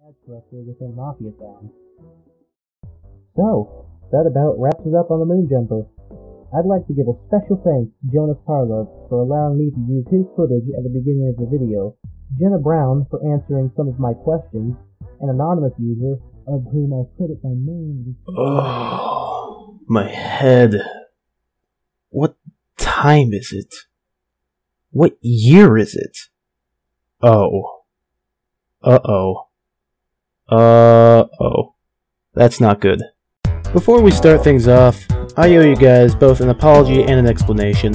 ad collector within Mafia Town. So, that about wraps it up on the Moonjumper. I'd like to give a special thanks to Jonas Karlov for allowing me to use his footage at the beginning of the video, Jenna Brown for answering some of my questions, an anonymous user, of whom I'll credit my name. Oh, my head. What time is it? What year is it? Oh. Uh-oh. Uh-oh. That's not good. Before we start things off, I owe you guys both an apology and an explanation.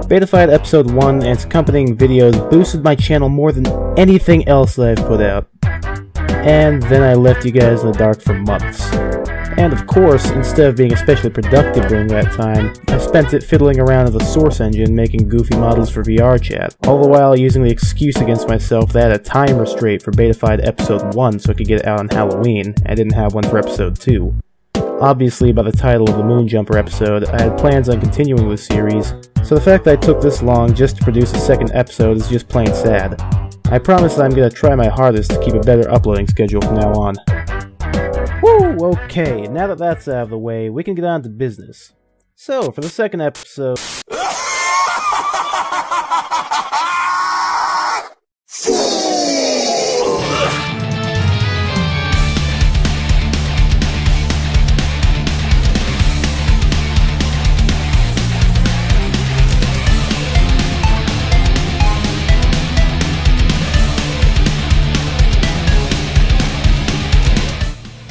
Betafied Episode 1 and its accompanying videos boosted my channel more than anything else that I've put out. And then I left you guys in the dark for months. And of course, instead of being especially productive during that time, I spent it fiddling around with the Source engine making goofy models for VR chat, all the while using the excuse against myself that I had a time restraint for Betafied Episode 1 so I could get it out on Halloween, and I didn't have one for Episode 2. Obviously, by the title of the Moonjumper episode, I had plans on continuing with the series, so the fact that I took this long just to produce a second episode is just plain sad. I promise that I'm gonna try my hardest to keep a better uploading schedule from now on. Woo! Okay, now that that's out of the way, we can get on to business. So, for the second episode...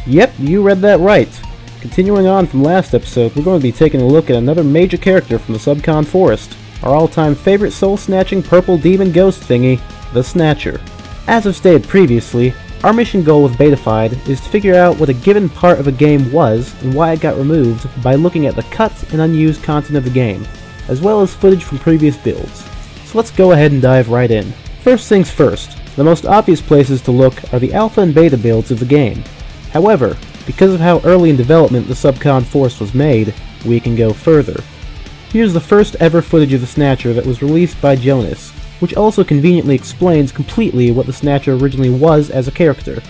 Yep, you read that right. Continuing on from last episode, we're going to be taking a look at another major character from the Subcon Forest, our all-time favorite soul-snatching purple demon ghost thingy, the Snatcher. As I've stated previously, our mission goal with Betafied is to figure out what a given part of a game was and why it got removed by looking at the cut and unused content of the game, as well as footage from previous builds. So let's go ahead and dive right in. First things first, the most obvious places to look are the alpha and beta builds of the game. However, because of how early in development the Subcon Forest was made, we can go further. Here's the first ever footage of the Snatcher that was released by Jonas, which also conveniently explains completely what the Snatcher originally was as a character.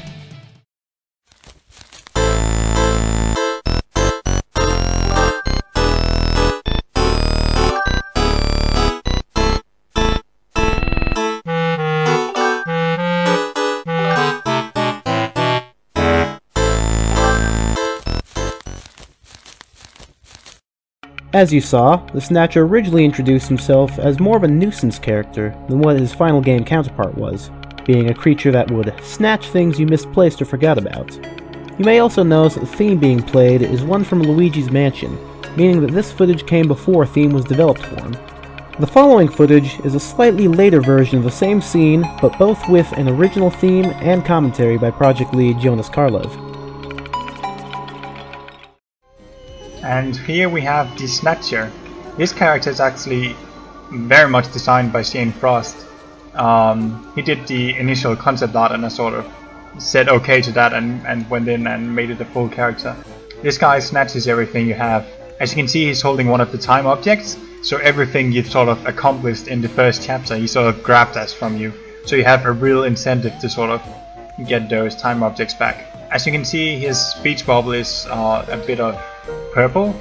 As you saw, the Snatcher originally introduced himself as more of a nuisance character than what his final game counterpart was, being a creature that would snatch things you misplaced or forgot about. You may also notice that the theme being played is one from Luigi's Mansion, meaning that this footage came before a theme was developed for him. The following footage is a slightly later version of the same scene, but both with an original theme and commentary by project lead Jonas Karlov. And here we have the Snatcher. This character is actually very much designed by Shane Frost. He did the initial concept art and I sort of said okay to that and went in and made it a full character. This guy snatches everything you have. As you can see, he's holding one of the time objects, so everything you've sort of accomplished in the first chapter he sort of grabbed that from you. So you have a real incentive to sort of get those time objects back. As you can see, his speech bubble is a bit of purple.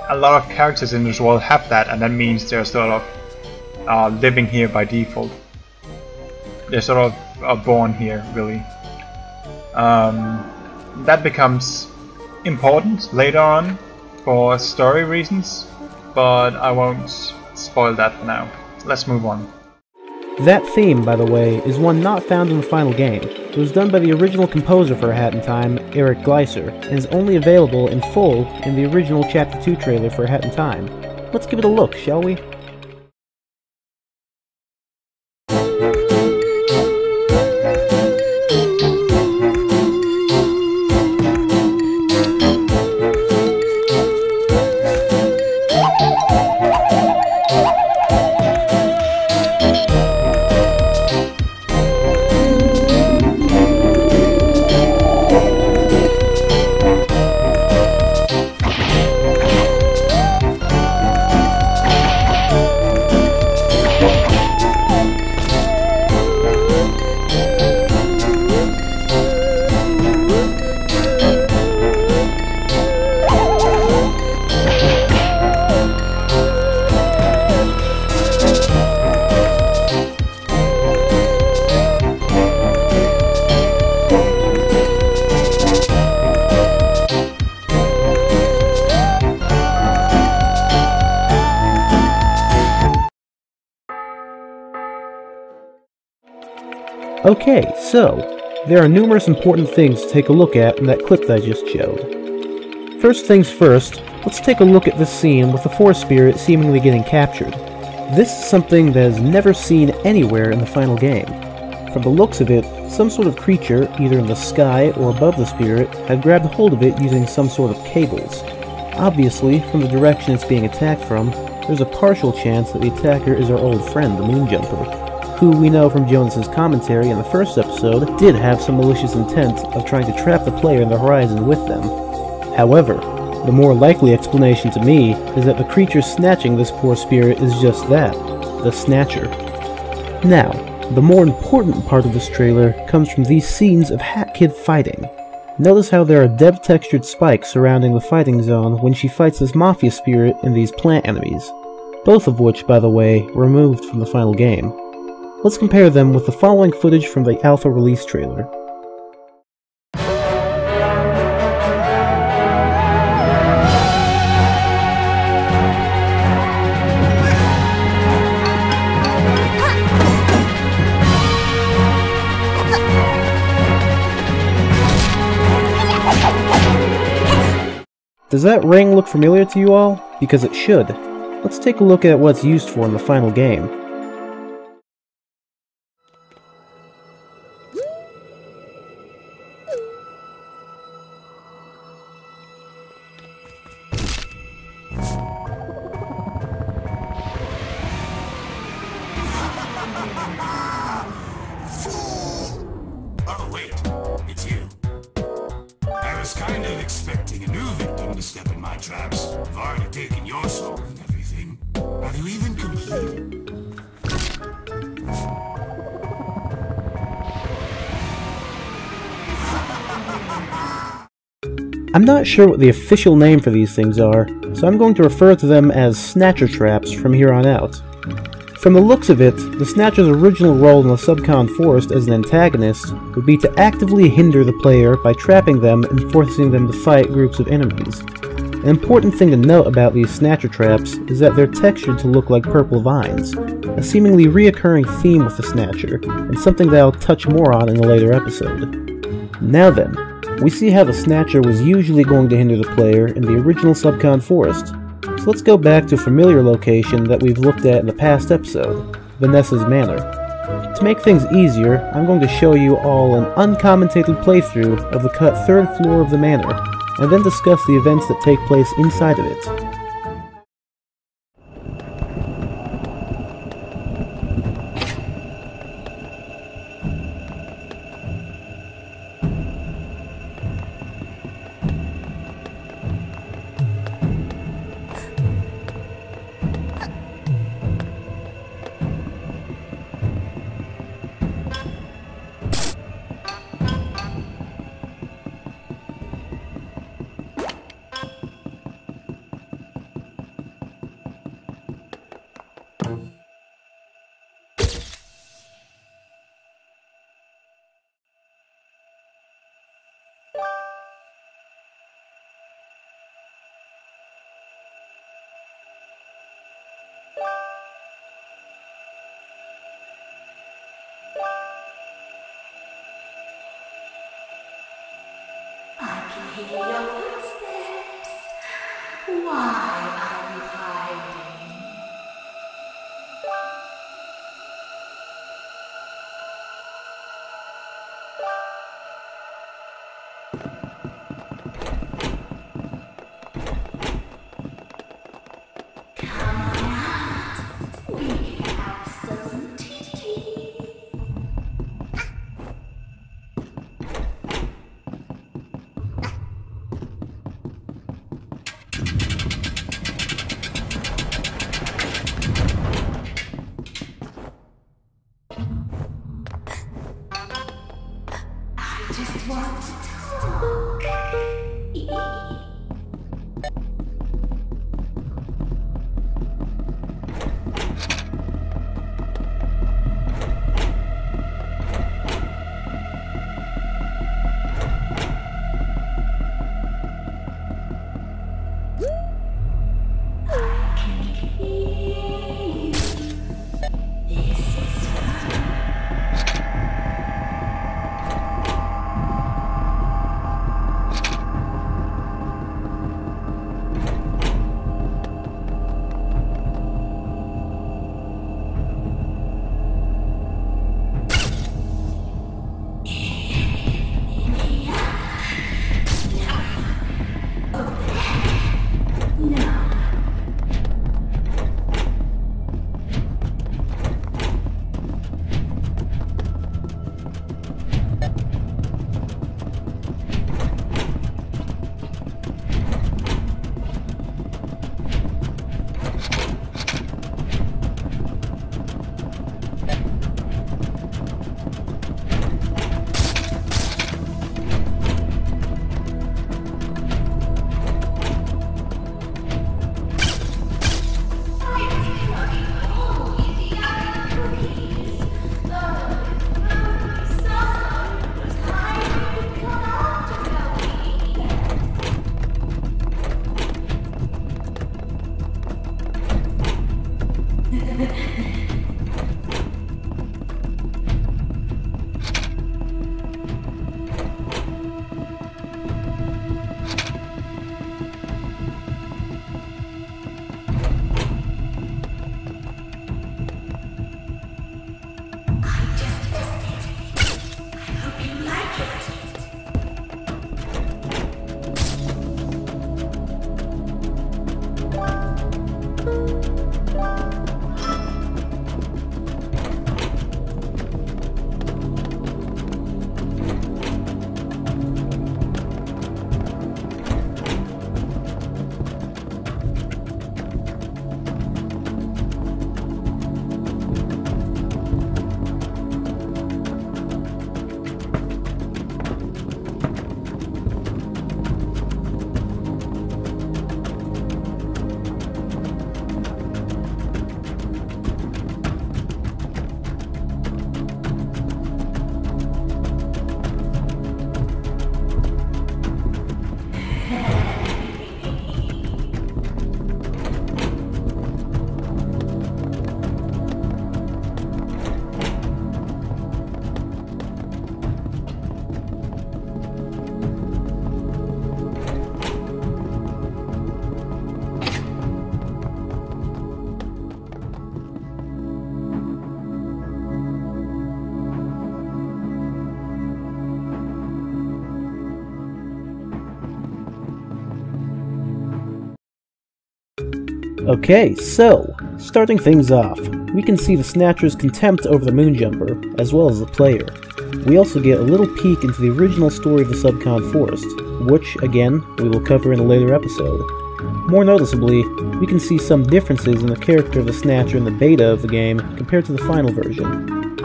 A lot of characters in this world have that, and that means they're sort of living here by default. They're sort of born here, really. That becomes important later on for story reasons, but I won't spoil that for now. Let's move on. That theme, by the way, is one not found in the final game. It was done by the original composer for A Hat in Time, Eric Gleiser, and is only available in full in the original Chapter 2 trailer for A Hat in Time. Let's give it a look, shall we? Okay, so, there are numerous important things to take a look at in that clip that I just showed. First things first, let's take a look at this scene with the forest spirit seemingly getting captured. This is something that is never seen anywhere in the final game. From the looks of it, some sort of creature, either in the sky or above the spirit, had grabbed hold of it using some sort of cables. Obviously, from the direction it's being attacked from, there's a partial chance that the attacker is our old friend, the Moonjumper, who we know from Jonas's commentary in the first episode did have some malicious intent of trying to trap the player in the horizon with them. However, the more likely explanation to me is that the creature snatching this poor spirit is just that, the Snatcher. Now, the more important part of this trailer comes from these scenes of Hat Kid fighting. Notice how there are dev-textured spikes surrounding the fighting zone when she fights this Mafia spirit and these plant enemies, both of which, by the way, were removed from the final game. Let's compare them with the following footage from the alpha release trailer. Does that ring look familiar to you all? Because it should. Let's take a look at what it's used for in the final game. Oh wait, it's you. I was kind of expecting a new victim to step in my traps. I've already taken your soul and everything. Have you even completed? I'm not sure what the official name for these things are, so I'm going to refer to them as Snatcher traps from here on out. From the looks of it, the Snatcher's original role in the Subcon Forest as an antagonist would be to actively hinder the player by trapping them and forcing them to fight groups of enemies. An important thing to note about these Snatcher traps is that they're textured to look like purple vines, a seemingly reoccurring theme with the Snatcher, and something that I'll touch more on in a later episode. Now then, we see how the Snatcher was usually going to hinder the player in the original Subcon Forest. So let's go back to a familiar location that we've looked at in the past episode, Vanessa's Manor. To make things easier, I'm going to show you all an uncommented playthrough of the cut 3rd floor of the Manor, and then discuss the events that take place inside of it. I can hear your footsteps. Why are you hiding? Come on out. We can have some tea. Just want to talk. Okay, so, starting things off, we can see the Snatcher's contempt over the Moonjumper, as well as the player. We also get a little peek into the original story of the Subcon Forest, which, again, we will cover in a later episode. More noticeably, we can see some differences in the character of the Snatcher in the beta of the game compared to the final version.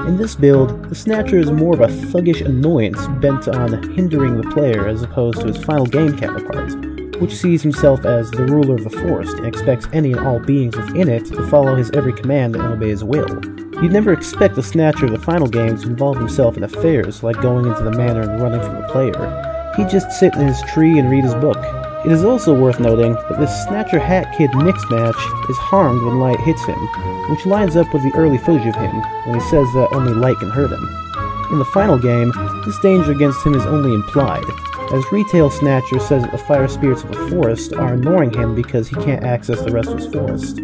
In this build, the Snatcher is more of a thuggish annoyance bent on hindering the player as opposed to his final game counterpart, which sees himself as the ruler of the forest and expects any and all beings within it to follow his every command and obey his will. You'd never expect the Snatcher of the final game to involve himself in affairs like going into the manor and running from the player. He'd just sit in his tree and read his book. It is also worth noting that this Snatcher Hat Kid mixed match is harmed when light hits him, which lines up with the early footage of him when he says that only light can hurt him. In the final game, this danger against him is only implied, as Retail Snatcher says that the fire spirits of the forest are ignoring him because he can't access the rest of his forest,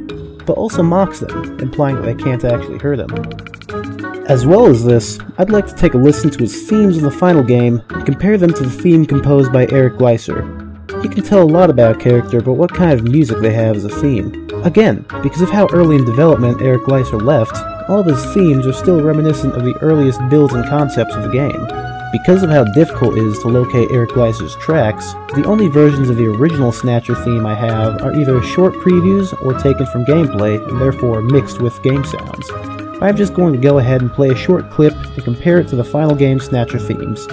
but also mocks them, implying that they can't actually hurt him. As well as this, I'd like to take a listen to his themes in the final game and compare them to the theme composed by Eric Gleiser. You can tell a lot about a character, but what kind of music they have as a theme. Again, because of how early in development Eric Gleiser left, all of his themes are still reminiscent of the earliest builds and concepts of the game. Because of how difficult it is to locate Eric Gleiser's tracks, the only versions of the original Snatcher theme I have are either short previews or taken from gameplay and therefore mixed with game sounds. I'm just going to go ahead and play a short clip and compare it to the final game Snatcher themes.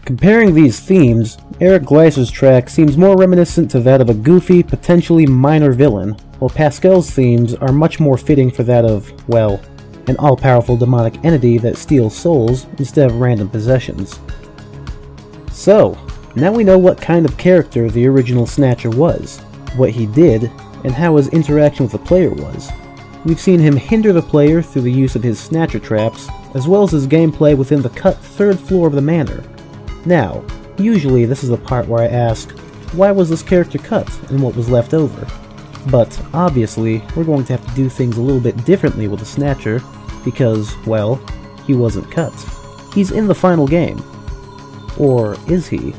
Comparing these themes, Eric Gleiser's track seems more reminiscent to that of a goofy, potentially minor villain, while Pascal's themes are much more fitting for that of, well, an all-powerful demonic entity that steals souls instead of random possessions. So, now we know what kind of character the original Snatcher was, what he did, and how his interaction with the player was. We've seen him hinder the player through the use of his Snatcher traps, as well as his gameplay within the cut third floor of the manor. Now, usually this is the part where I ask, why was this character cut and what was left over? But, obviously, we're going to have to do things a little bit differently with the Snatcher, because, well, he wasn't cut. He's in the final game. Or is he?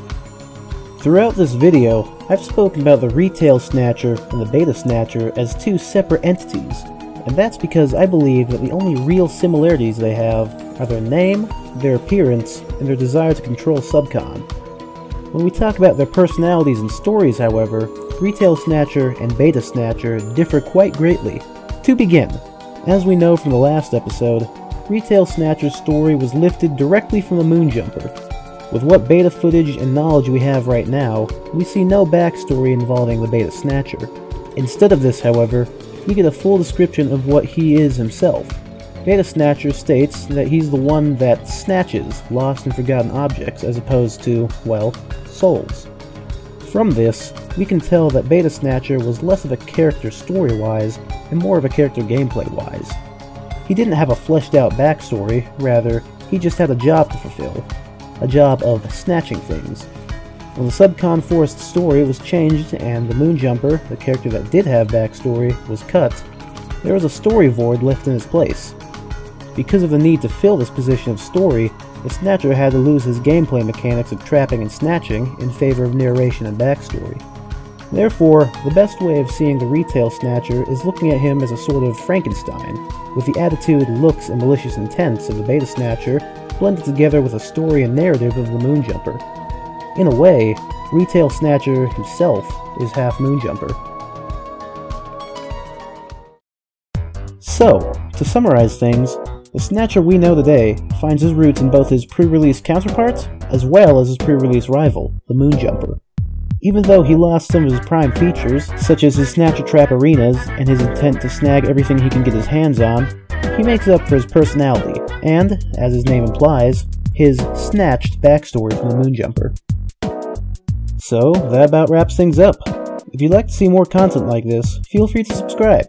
Throughout this video, I've spoken about the Retail Snatcher and the Beta Snatcher as two separate entities, and that's because I believe that the only real similarities they have are their name, their appearance, and their desire to control Subcon. When we talk about their personalities and stories, however, Retail Snatcher and Beta Snatcher differ quite greatly. To begin, as we know from the last episode, Retail Snatcher's story was lifted directly from the Moonjumper. With what beta footage and knowledge we have right now, we see no backstory involving the Beta Snatcher. Instead of this, however, we get a full description of what he is himself. Beta Snatcher states that he's the one that snatches lost and forgotten objects as opposed to, well, souls. From this, we can tell that Beta Snatcher was less of a character story-wise and more of a character gameplay-wise. He didn't have a fleshed out backstory, rather, he just had a job to fulfill. A job of snatching things. When the Subcon Forest story was changed and the Moonjumper, the character that did have backstory, was cut, there was a story void left in his place. Because of the need to fill this position of story, the Snatcher had to lose his gameplay mechanics of trapping and snatching in favor of narration and backstory. Therefore, the best way of seeing the Retail Snatcher is looking at him as a sort of Frankenstein, with the attitude, looks, and malicious intents of the Beta Snatcher blended together with a story and narrative of the Moonjumper. In a way, Retail Snatcher himself is half Moonjumper. So, to summarize things, the Snatcher we know today finds his roots in both his pre-release counterpart, as well as his pre-release rival, the Moonjumper. Even though he lost some of his prime features, such as his Snatcher Trap arenas and his intent to snag everything he can get his hands on, he makes up for his personality, and, as his name implies, his snatched backstory from the Moonjumper. So, that about wraps things up. If you'd like to see more content like this, feel free to subscribe.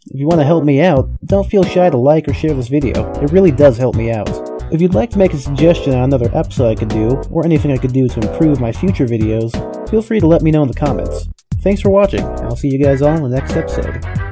If you want to help me out, don't feel shy to like or share this video, it really does help me out. If you'd like to make a suggestion on another episode I could do, or anything I could do to improve my future videos, feel free to let me know in the comments. Thanks for watching, and I'll see you guys all in the next episode.